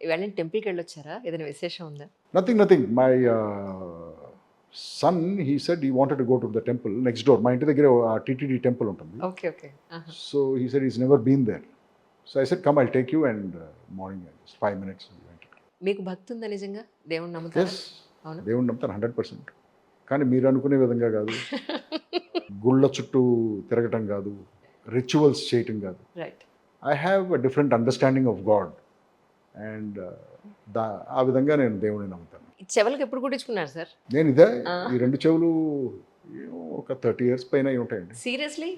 ఇవాళ టెంపుల్కి వెళ్ళొచ్చారా? ఏదైనా విశేషం ఉందా? Nothing. My son he said he wanted to go to the temple next door. మా ఇంటి దగ్గర టీటీడీ టెంపుల్ ఉంటుంది. ఓకే. ఓకే. ఆహా! So he said is never been there. So I said come I'll take you and morning 5 minutes. మీకు భక్తి ఉందా నిజంగా? దేవుడిని నమ్ముతారా? ఎస్, అవునా? దేవుణ్ణి నమ్ముతాను 100%. కానీ మీరు అనుకునే విధంగా కాదు, గుళ్ళ చుట్టూ తిరగటం కాదు, రిచువల్స్ చేయటం కాదు. Right. I have a different understanding of God and ఆ విధంగా నేను దేవుడిని నమ్ముతాను. ఈ చెవులకి ఎప్పుడు కుట్టించుకున్నారు సార్? నేను ఇదే ఆ. ఈ 2 చెవులు ఏమో ఒక 30 years పైన అయి ఉంటాయండి. Seriously?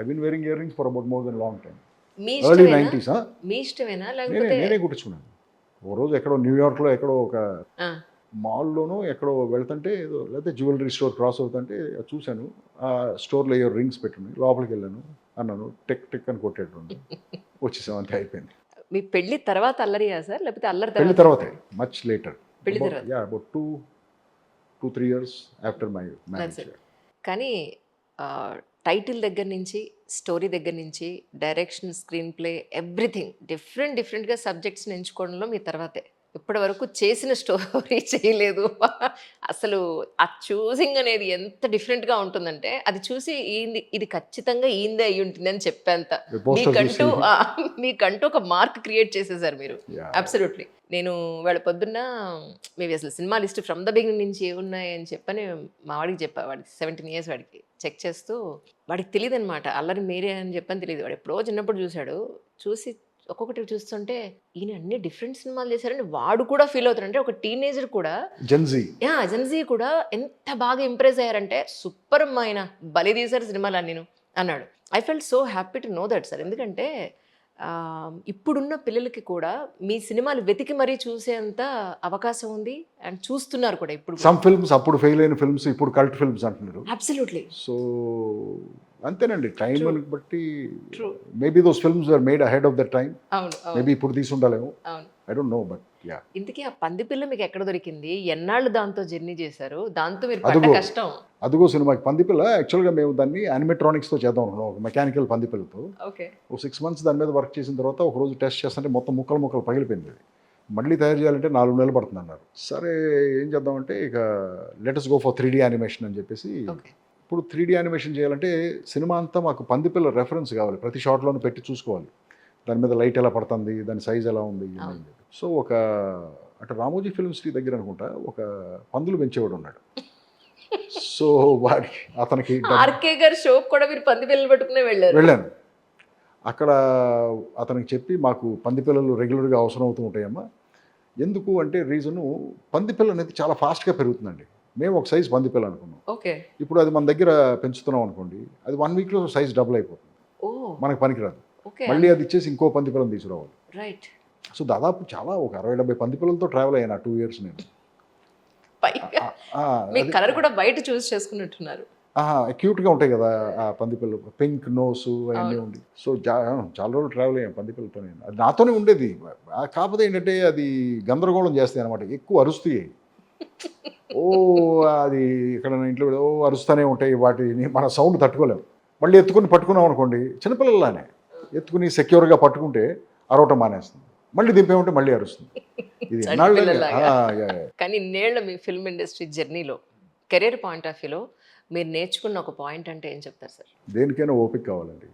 I been wearing ear rings for about more than long time. మీ ఎర్లీ ఇష్టమేనా? 90s. మీ ఇష్టమేనా నేనే లేకపోతే? నేనే కుట్టించుకున్నాను. ఓ రోజు ఎక్కడో న్యూయార్క్లో ఎక్కడో ఒక ఆ, మాల్లోనూ ఎక్కడో వెళ్తుంటే ఏదో లేకపోతే జ్యువెలరీ స్టోర్ క్రాస్ అవుతుంటే చూశాను. ఆ స్టోర్లో ఏవో రింగ్స్ పెట్టుకుని లోపలికి వెళ్ళాను, అన్నాను టెక్ టెక్ అని కొట్టేటండి, వచ్చేసాం, అంతే అయిపోయింది. మీ పెళ్లి తర్వాత అల్లరియా సార్? లేకపోతే అల్లరి పెళ్లి తర్వాత? తర్వాతే, మచ్ లేటర్. పెళ్లి తర్వాత. About 2-3 years after my marriage. it. కానీ టైటిల్ దగ్గర నుంచి, స్టోరీ దగ్గర నుంచి, డైరెక్షన్, స్క్రీన్ ప్లే, ఎవ్రీథింగ్ డిఫరెంట్గా సబ్జెక్ట్స్ని ఎంచుకోవడంలో మీ తర్వాతే. ఇప్పటి వరకు చేసిన స్టోరీ చేయలేదు. అసలు ఆ చూసింగ్ అనేది ఎంత డిఫరెంట్గా ఉంటుందంటే అది చూసి ఈంది, ఇది ఖచ్చితంగా ఈందే అయి ఉంటుంది అని చెప్పేంత మీకంటూ ఒక మార్క్ క్రియేట్ చేసేసారు మీరు. అబ్సల్యూట్లీ. నేను వాళ్ళ పొద్దున్న మేబీ అసలు cinema list from the beginning నుంచి ఏమున్నాయి అని చెప్పని మా వాడికి చెప్పా. వాడికి 17 years, వాడికి చెక్ చేస్తూ, వాడికి తెలియదు అనమాట అల్లరి మీరే అని చెప్పని తెలియదు. వాడు ఎప్పుడో చిన్నప్పుడు చూశాడు. చూసి ఒక్కొక్కటి చూస్తుంటే ఈయన అన్ని డిఫరెంట్ సినిమాలు చేశారని వాడు కూడా ఫీల్ అవుతాడు. అంటే ఒక టీనేజర్ కూడా, జెన్జీ కూడా ఎంత బాగా ఇంప్రెస్ అయ్యారంటే సూపర్ అమ్మా, ఆయన బలి తీశారు సినిమాలు నేను అన్నాడు. I felt so happy to know that sir. ఎందుకంటే ఇప్పుడున్న పిల్లలకి కూడా మీ సినిమాలు వెతికి మరీ చూసేంత అవకాశం ఉంది అండ్ చూస్తున్నారు కూడా ఇప్పుడు. సమ్ ఫిల్మ్స్ అప్పుడు ఫెయిల్ అయిన ఫిల్మ్స్ ఇప్పుడు కల్ట్ ఫిల్మ్స్ అంటున్నారు. అబ్సల్యూట్లీ. సో అంతేనండి, టైం బట్టి True. Maybe those films are made ahead of that time. అవును, మేబీ అవును, ఇప్పుడు తీసి ఉండాలేమో, అవును. I don't know, but yeah. ఇంతకీ ఆ పంది పిల్ల మీకు ఎక్కడ దొరికింది? ఎన్నాళ్ళు దాంతో జర్నీ చేశారు? దాంతో మీరు పడ్డ అదిగో. కష్టం. అదిగో సినిమాకి పందిపిల్ల. యాక్చువల్గా మేము దాన్ని యానిమేట్రానిక్స్తో చేద్దాం అనుకున్నాం, ఒక మెకానికల్ పందిపిల్లతో. ఓకే. ఒక 6 months దాని మీద వర్క్ చేసిన తర్వాత ఒక రోజు టెస్ట్ చేస్తుంటే మొత్తం ముక్కలు పగిలిపోయింది. అది మళ్ళీ తయారు చేయాలంటే 4 నెలలు పడుతుంది అన్నారు. సరే ఏం చేద్దామంటే ఇక let's go for 3D animation అని చెప్పేసి. ఓకే. ఇప్పుడు 3D యానిమేషన్ చేయాలంటే సినిమా అంతా మాకు పందిపిల్ల రెఫరెన్స్ కావాలి, ప్రతి షాట్లోనూ పెట్టి చూసుకోవాలి, దాని మీద లైట్ ఎలా పడుతుంది, దాని సైజ్ ఎలా ఉంది. సో ఒక అటు రామోజీ ఫిల్మ్ సిటీ దగ్గర అనుకుంటా ఒక పందులు పెంచేవాడు ఉన్నాడు. సో వాడికి అతనికి ఆర్కే గారి షో కూడా మీరు పంది పిల్లలు పట్టుకునే వెళ్ళాను. అక్కడ అతనికి చెప్పి మాకు పంది పిల్లలు రెగ్యులర్గా అవసరం అవుతూ ఉంటాయమ్మా. ఎందుకు అంటే రీజను, పంది పిల్ల అనేది చాలా ఫాస్ట్గా పెరుగుతుందండి. మేము ఒక సైజ్ పంది పిల్ల అనుకున్నాం. ఓకే. ఇప్పుడు అది మన దగ్గర పెంచుతున్నాం అనుకోండి, అది 1 weekలో సైజ్ డబుల్ అయిపోతుంది, ఓ మనకు పనికిరాదు. ఓకే. మళ్ళీ అది ఇచ్చేసి ఇంకో పంది పిల్లని తీసుకురావాలి. రైట్. సో దాదాపు చాలా ఒక 60-70 పంది పిల్లలతో ట్రావెల్ అయ్యాను ఆ 2 years నేను. పైగా ఆ, మీ అది కలర్ కూడా బయట చూస్ చేసుకున్నట్టున్నారు. క్యూట్గా ఉంటాయి కదా ఆ పందిపిల్లలు, పింక్ నోస్ అవన్నీ ఉండి. సో చాలా రోజులు ట్రావెల్ అయ్యాను పందిపిల్లతో నేను. అది నాతోనే ఉండేది. కాకపోతే ఏంటంటే అది గందరగోళం చేస్తాయి అనమాట, ఎక్కువ అరుస్తాయి. ఓ అది ఇక్కడ నా ఇంట్లో ఓ అరుస్తూనే ఉంటాయి, వాటిని మన సౌండ్ తట్టుకోలేము. మళ్ళీ ఎత్తుకుని పట్టుకున్నాం అనుకోండి, చిన్నపిల్లలానే ఎత్తుకుని సెక్యూర్గా పట్టుకుంటే అరవటం మానేస్తుంది, మళ్ళీ దింపేమంటే మళ్ళీ అరుస్తుంది. ఇది చంటిపిల్లలాగా. కానీ ఇన్నేళ్ల మీ ఫిల్మ్ ఇండస్ట్రీ జర్నీలో, కెరీర్ పాయింట్ ఆఫ్ వ్యూలో మీరు నేర్చుకున్న ఒక పాయింట్ అంటే ఏం చెప్తారు సార్? దేనికైనా ఓపిక కావాలండి.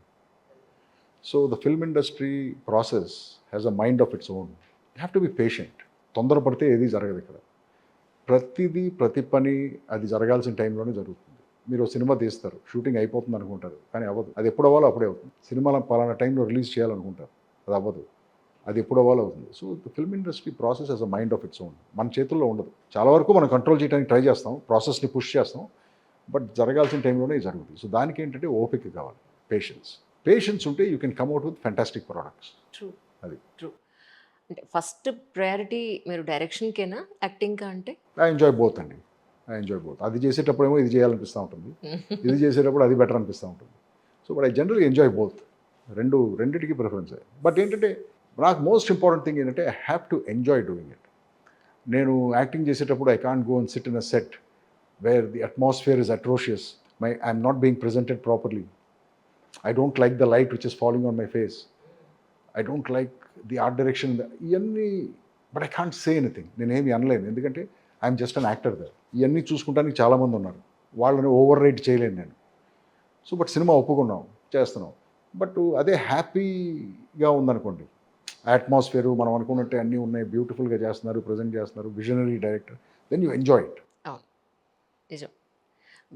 So the film industry process has a mind of its own. You have to be patient. తొందరపడితే ఏది జరగదు ఇక్కడ. ప్రతి పని అది జరగాల్సిన టైంలోనే జరుగుతుంది. మీరు సినిమా తీస్తారు, షూటింగ్ అయిపోతుంది అనుకుంటారు, కానీ అవ్వదు. అది ఎప్పుడు అవ్వాలో అప్పుడే అవుతుంది. సినిమాలో పలానా టైంలో రిలీజ్ చేయాలనుకుంటారు, అది అవ్వదు. అది ఎప్పుడు అవ్వాలో అవుతుంది. So the film industry process has a mind of its own. మన చేతుల్లో ఉండదు. చాలా వరకు మనం కంట్రోల్ చేయడానికి ట్రై చేస్తాం, ప్రాసెస్ని పుష్ చేస్తాం, బట్ జరగాల్సిన టైంలోనే జరుగుతుంది. సో దానికి ఏంటంటే ఓపిక కావాలి, పేషెన్స్ ఉంటే you can come out with fantastic products. True. అది ట్రూ. అంటే ఫస్ట్ ప్రయారిటీ మీరు డైరెక్షన్కేనా, యాక్టింగ్కా? అంటే ఐ ఎంజాయ్ బోత్ అండి. అది చేసేటప్పుడేమో ఇది చేయాలనిపిస్తూ ఉంటుంది, ఇది చేసేటప్పుడు అది బెటర్ అనిపిస్తూ ఉంటుంది. So but I generally enjoy both. రెండింటికి ప్రిఫరెన్స్. బట్ ఏంటంటే నాకు మోస్ట్ ఇంపార్టెంట్ థింగ్ ఏంటంటే I have to enjoy doing it. నేను యాక్టింగ్ చేసేటప్పుడు I can't go and SIT in a set wear the atmosphere is atrocious, I'm not being presented properly. I don't like the light which is falling on my face. I don't like the art direction. ఇవన్నీ but I can't say anything, నేనేమి అనలేను, ఎందుకంటే I'm just an actor there. ఇవన్నీ చూసుకుంటానికి చాలామంది ఉన్నారు, వాళ్ళని over right చేయలేను నేను. సో బట్ సినిమా ఒప్పుకున్నాం, చేస్తున్నాం. బట్ అదే హ్యాపీగా ఉందనుకోండి, అట్మాస్ఫియరు మనం అనుకున్నట్టే అన్నీ ఉన్నాయి, బ్యూటిఫుల్గా చేస్తున్నారు, ప్రజెంట్ చేస్తున్నారు, visionary director, then you enjoy it. అవును, నిజం.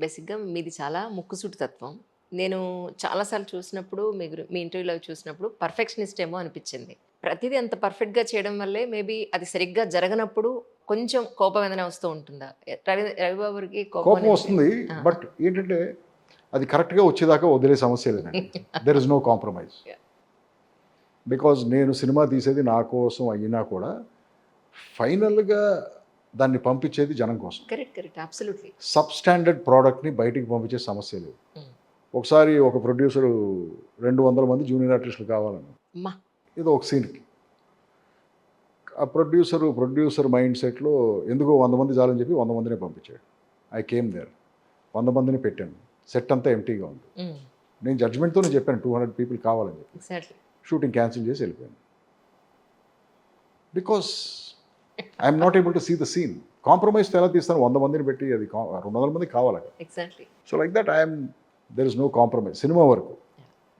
బేసిక్గా మీది చాలా ముక్కుసూటి తత్వం. నేను చాలాసార్లు చూసినప్పుడు మీ ఇంటర్వ్యూలో చూసినప్పుడు పర్ఫెక్షనిస్ట్ ఏమో అనిపించింది. ప్రతిదీ అంత పర్ఫెక్ట్గా చేయడం వల్లే మేబీ అది సరిగ్గా జరగనప్పుడు కొంచెం కోపం ఏదైనా వస్తూ ఉంటుందా? రవిబాబుకి కోపం వస్తుంది, బట్ ఏంటంటే అది కరెక్ట్గా వచ్చేదాకా వదిలే సమస్య లేదండి. There is no compromise. Because నేను సినిమా తీసేది నా కోసం అయినా కూడా ఫైనల్గా దాన్ని పంపించేది జనం కోసం. Correct absolutely. సబ్ స్టాండర్డ్ ప్రోడక్ట్ని బయటికి పంపించే సమస్య లేదు. ఒకసారి ఒక ప్రొడ్యూసరు 200 మంది జూనియర్ ఆర్టిస్టులు కావాలని, అమ్మా ఏదో ఒక సీన్కి, ఆ ప్రొడ్యూసర్ మైండ్ సెట్లో ఎందుకో 100 మంది చాలని చెప్పి 100 మందినే పంపించాడు. ఐ కేమ్ దేర్, 100 మందిని పెట్టాను, సెట్ అంతా ఎంటీగా ఉంది. నేను జడ్జ్మెంట్తోనే చెప్పాను 200 పీపుల్ కావాలని చెప్పి. ఎగ్జాక్ట్లీ. షూటింగ్ క్యాన్సిల్ చేసి వెళ్ళిపోయాను. Because I'm not able to see the scene. Compromise ఎలా తీస్తాను? 100 మందిని పెట్టి అది 200 మంది కావాలి. Exactly. So like that there is no compromise. Cinema వరకు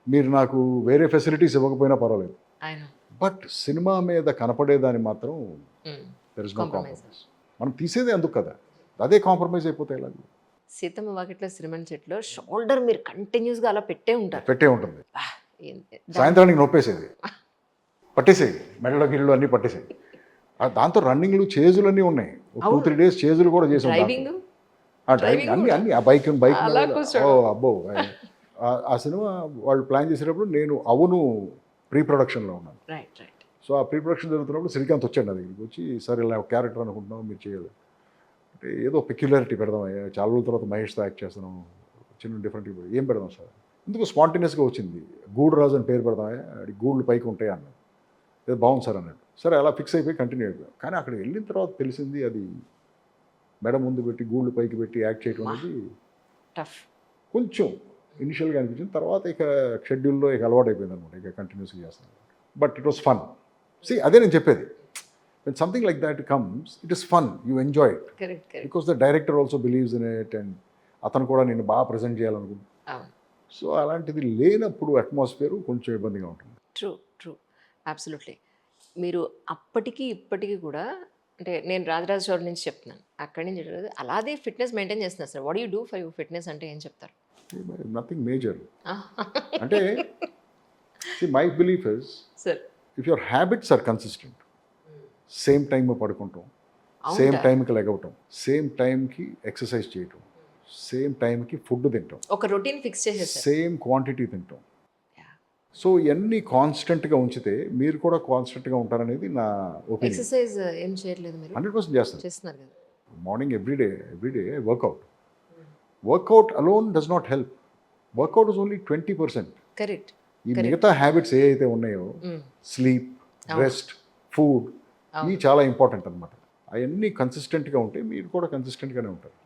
మీరు నాకు వేరే ఫెసిలిటీస్ ఇవ్వకపోయినా పర్వాలేదు, బట్ సినిమా మీద కనపడేదాన్ని మాత్రం దెర్ ఇస్ నో కాంప్రమైజ్. మనం తీసేదే అందుకు కదా, అదే కాంప్రమైజ్ అయిపోతే ఎలా? సీతమ్మ వాకిట్లో సిరిమన్ చెట్లో షోల్డర్ మీరు కంటిన్యూస్గా అలా పెట్టే ఉంటారు. పెట్టే ఉంటుంది. సాయంత్రానికి నొప్పేసేది, పట్టేసేది, మెడలో గిళ్ళు అన్నీ పట్టేసేది. దాంతో రన్నింగ్లు చేజులు అన్నీ ఉన్నాయి. 2-3 డేస్ చేజులు కూడా చేసాం. డ్రైవింగ్ డ్రైవింగ్ అన్ని ఆ బైక్ అబ్బో. ఆ సినిమా వాళ్ళు ప్లాన్ చేసేటప్పుడు నేను ప్రీ ప్రొడక్షన్లో ఉన్నాను. సో ఆ ప్రీ ప్రొడక్షన్ జరుగుతున్నప్పుడు శ్రీకాంత్ వచ్చాడు నా దగ్గరికి వచ్చి, సార్ ఇలా ఒక క్యారెక్టర్ అనుకుంటున్నాం, మీరు చేయాలి అంటే ఏదో పెక్యులారిటీ పెడదాం, చాలా రోజుల తర్వాత మహేష్తో యాక్ట్ చేస్తున్నాం, చిన్న డిఫరెంట్ ఏం పెడదాం సార్, ఎందుకు స్పాంటేనియస్గా వచ్చింది, గూడు రాజు అని పేరు పెడదాం, అది గూళ్ళు పైకి ఉంటాయి అన్నాడు. ఏదో బాగుంది సార్ అన్నాడు. సరే అలా ఫిక్స్ అయిపోయి కంటిన్యూ అయిపోయాం. కానీ అక్కడ వెళ్ళిన తర్వాత తెలిసింది అది మెడ ముందు పెట్టి గూళ్ళు పైకి పెట్టి యాక్ట్ చేయడం అనేది టఫ్. కొంచెం ఇనిషియల్గా అనిపించింది, తర్వాత ఇక షెడ్యూల్లో ఇక అలవాటు అయిపోయింది అనమాట, ఇక కంటిన్యూస్గా చేస్తున్నాను. But it was fun. అదే నేను చెప్పేది, when something like that comes, it is fun, you enjoy it. Correct. Because the director also believes in it, and అతను కూడా నేను బాగా ప్రజెంట్ చేయాలనుకుంటున్నాను. సో అలాంటిది లేనప్పుడు అట్మాస్ఫియర్ కొంచెం ఇబ్బందిగా ఉంటుంది. True absolutely. మీరు అప్పటికి ఇప్పటికీ కూడా, అంటే నేను రాజరాజ చోర్ నుంచి చెప్తున్నాను, అక్కడి నుంచి అలాగే ఫిట్నెస్ మెయింటైన్ చేస్తున్నారు sir. What you do for your fitness అంటే ఏం చెప్తారు? Nothing major. అంటే my belief is, sir, if your habits are consistent, same time పడుకుంటాం, సేమ్ టైంకి లెగవటం, సేమ్ టైంకి ఎక్సర్సైజ్ చేయటం, సేమ్ టైంకి ఫుడ్ తింటాం, ఒక రొటీన్ ఫిక్స్ చేసేసారు, సేమ్ క్వాంటిటీ తింటాం. సో ఇవన్నీ కాన్స్టెంట్గా ఉంచితే మీరు కూడా కాన్స్టెంట్గా ఉంటారనేది నా ఒపీనియన్. ఎక్సర్సైజ్ ఏం చేయట్లేదు మీరు? 100% చేస్తున్నారు కదా. Morning everyday workout. Workout alone does not help. Workout is only 20%. Correct. ఈ మిగతా హ్యాబిట్స్ ఏ అయితే ఉన్నాయో, స్లీప్, రెస్ట్, ఫుడ్, ఇవి చాలా ఇంపార్టెంట్ అనమాట. అవన్నీ కన్సిస్టెంట్గా ఉంటే మీరు కూడా కన్సిస్టెంట్గానే ఉంటారు.